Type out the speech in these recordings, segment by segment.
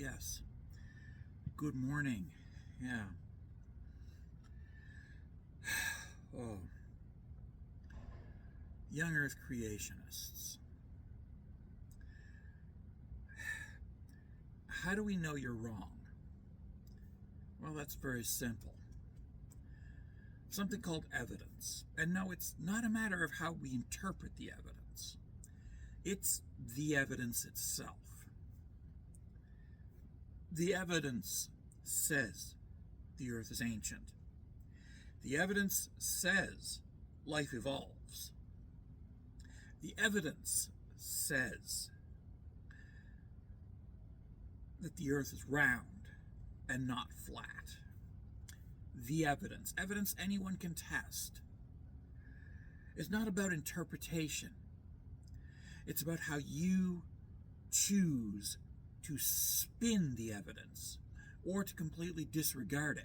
Yes. Good morning. Yeah. Oh, young Earth creationists. How do we know you're wrong? Well, that's very simple. Something called evidence. And no, it's not a matter of how we interpret the evidence. It's the evidence itself. The evidence says the Earth is ancient. The evidence says life evolves. The evidence says that the Earth is round and not flat. The evidence anyone can test, is not about interpretation. It's about how you choose to spin the evidence, or to completely disregard it,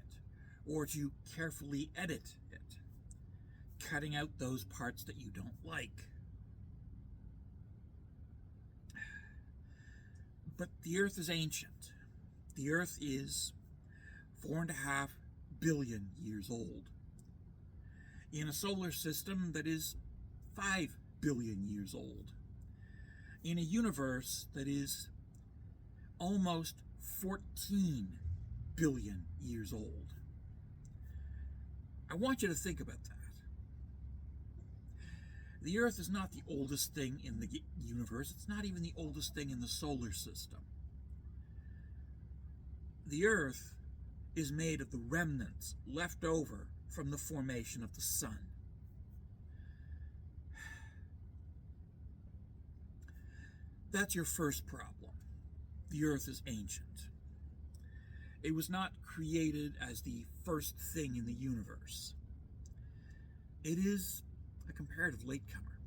or to carefully edit it, cutting out those parts that you don't like. But the Earth is ancient. The Earth is 4.5 billion years old, in a solar system that is 5 billion years old, in a universe that is almost 14 billion years old. I want you to think about that. The Earth is not the oldest thing in the universe. It's not even the oldest thing in the solar system. The Earth is made of the remnants left over from the formation of the sun. That's your first problem. The Earth is ancient. It was not created as the first thing in the universe. It is a comparative latecomer.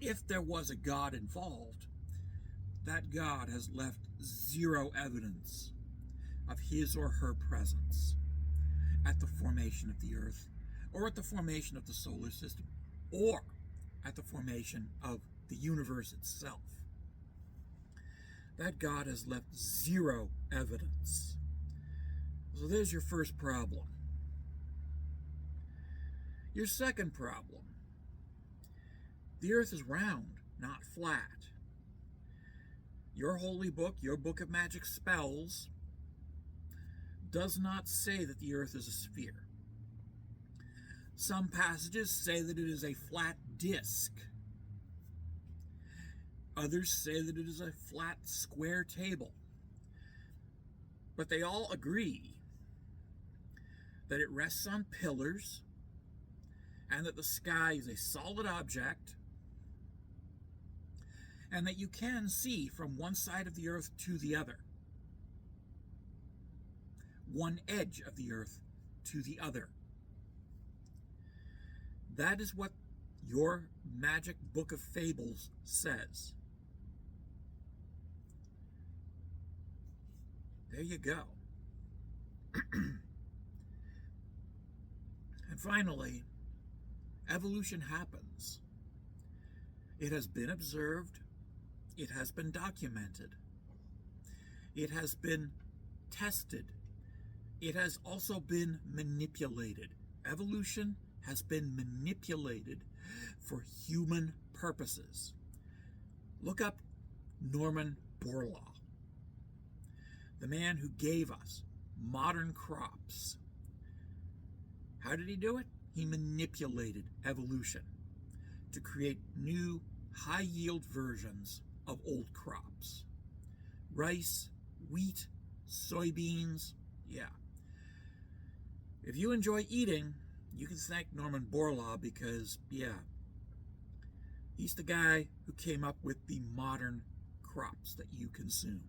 If there was a God involved, that God has left zero evidence of his or her presence at the formation of the Earth, or at the formation of the solar system, or at the formation of the universe itself. That God has left zero evidence. So there's your first problem. Your second problem: the Earth is round, not flat. Your holy book, your book of magic spells, does not say that the Earth is a sphere. Some passages say that it is a flat disk. Others say that it is a flat square table. But they all agree that it rests on pillars, and that the sky is a solid object, and that you can see from one side of the Earth to the other, one edge of the Earth to the other. That is what your magic book of fables says. There you go. And finally, evolution happens. It has been observed. It has been documented. It has been tested. It has also been manipulated. Evolution has been manipulated for human purposes. Look up Norman Borlaug, the man who gave us modern crops. How did he do it? He manipulated evolution to create new, high-yield versions of old crops. Rice, wheat, soybeans, yeah. If you enjoy eating, you can thank Norman Borlaug because, yeah, he's the guy who came up with the modern crops that you consume.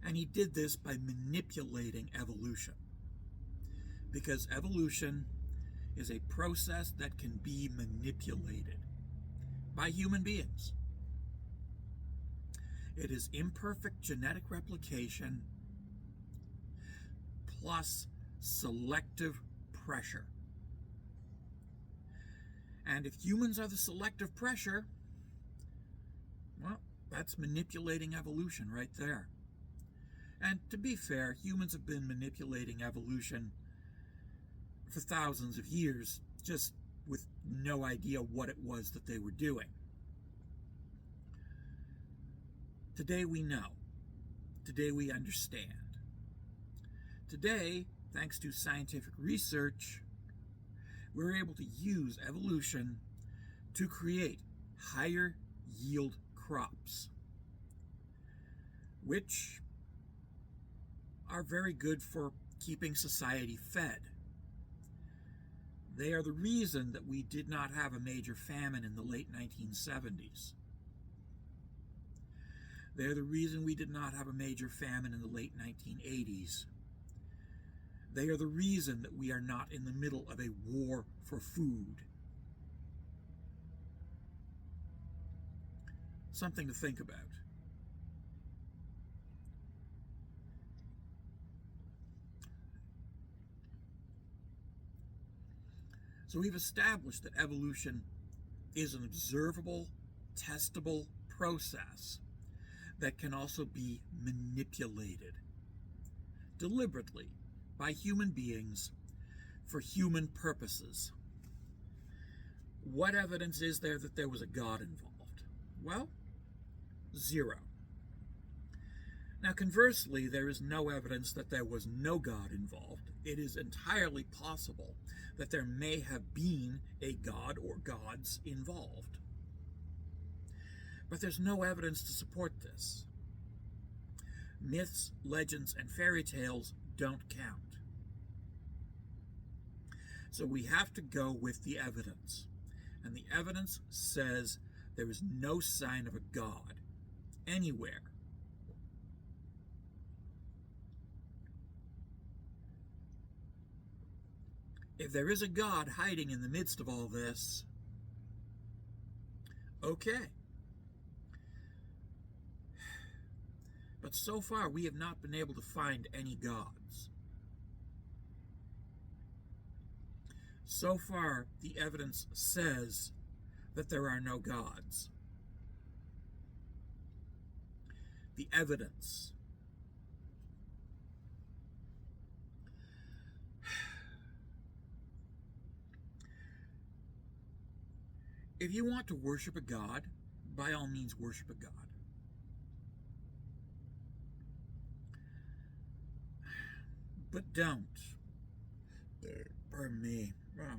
And he did this by manipulating evolution, because evolution is a process that can be manipulated by human beings. It is imperfect genetic replication plus selective pressure. And if humans are the selective pressure, well, that's manipulating evolution right there. And to be fair, humans have been manipulating evolution for thousands of years, just with no idea what it was that they were doing. Today we know. Today we understand. Today, thanks to scientific research, we're able to use evolution to create higher yield crops, which are very good for keeping society fed. They are the reason that we did not have a major famine in the late 1970s. They're the reason we did not have a major famine in the late 1980s. They are the reason that we are not in the middle of a war for food. Something to think about. So we've established that evolution is an observable, testable process that can also be manipulated deliberately by human beings for human purposes. What evidence is there that there was a God involved? Well, zero. Now, conversely, there is no evidence that there was no God involved. It is entirely possible that there may have been a God or gods involved. But there's no evidence to support this. Myths, legends, and fairy tales don't count. So we have to go with the evidence. And the evidence says there is no sign of a God anywhere. If there is a God hiding in the midst of all this, okay. But so far, we have not been able to find any gods. So far, the evidence says that there are no gods. The evidence. If you want to worship a god, by all means worship a god. But don't, pardon me, wow,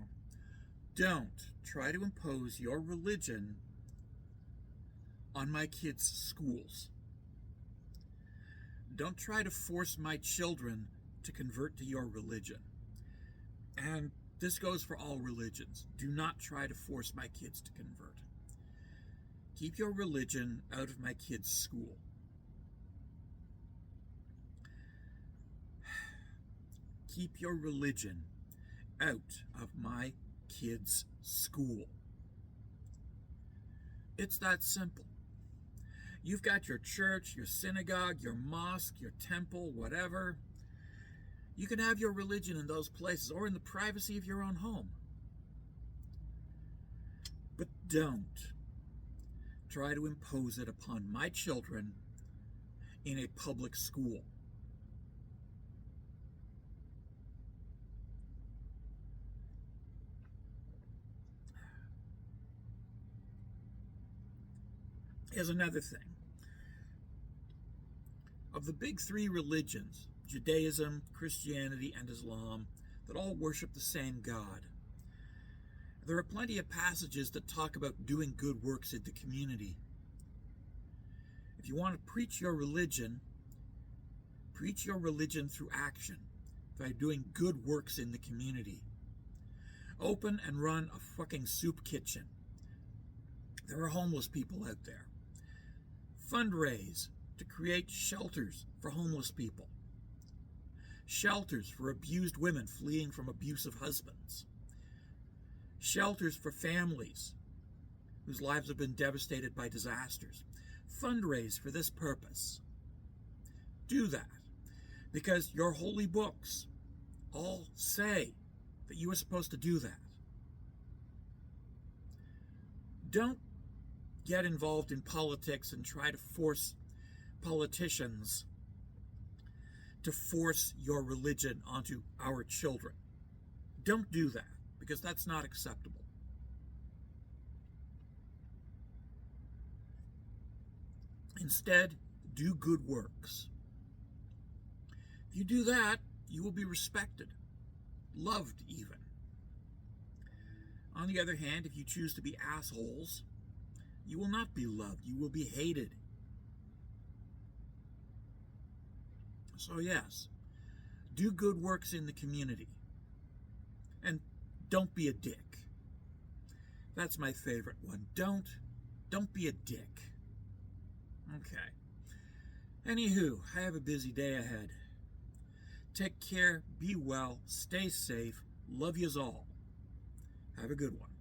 don't try to impose your religion on my kids' schools. Don't try to force my children to convert to your religion. And this goes for all religions. Do not try to force my kids to convert. Keep your religion out of my kids' school. Keep your religion out of my kids' school. It's that simple. You've got your church, your synagogue, your mosque, your temple, whatever. You can have your religion in those places or in the privacy of your own home. But don't try to impose it upon my children in a public school. Here's another thing. Of the big three religions, Judaism, Christianity, and Islam, that all worship the same God, there are plenty of passages that talk about doing good works in the community. If you want to preach your religion through action, by doing good works in the community. Open and run a fucking soup kitchen. There are homeless people out there. Fundraise to create shelters for homeless people. Shelters for abused women fleeing from abusive husbands. Shelters for families whose lives have been devastated by disasters. Fundraise for this purpose. Do that, because your holy books all say that you are supposed to do that. Don't get involved in politics and try to force politicians to force your religion onto our children. Don't do that, because that's not acceptable. Instead, do good works. If you do that, you will be respected, loved even. On the other hand, if you choose to be assholes, you will not be loved, you will be hated. So yes, do good works in the community. And don't be a dick. That's my favorite one. Don't be a dick. Okay. Anywho, I have a busy day ahead. Take care, be well, stay safe, love yous all. Have a good one.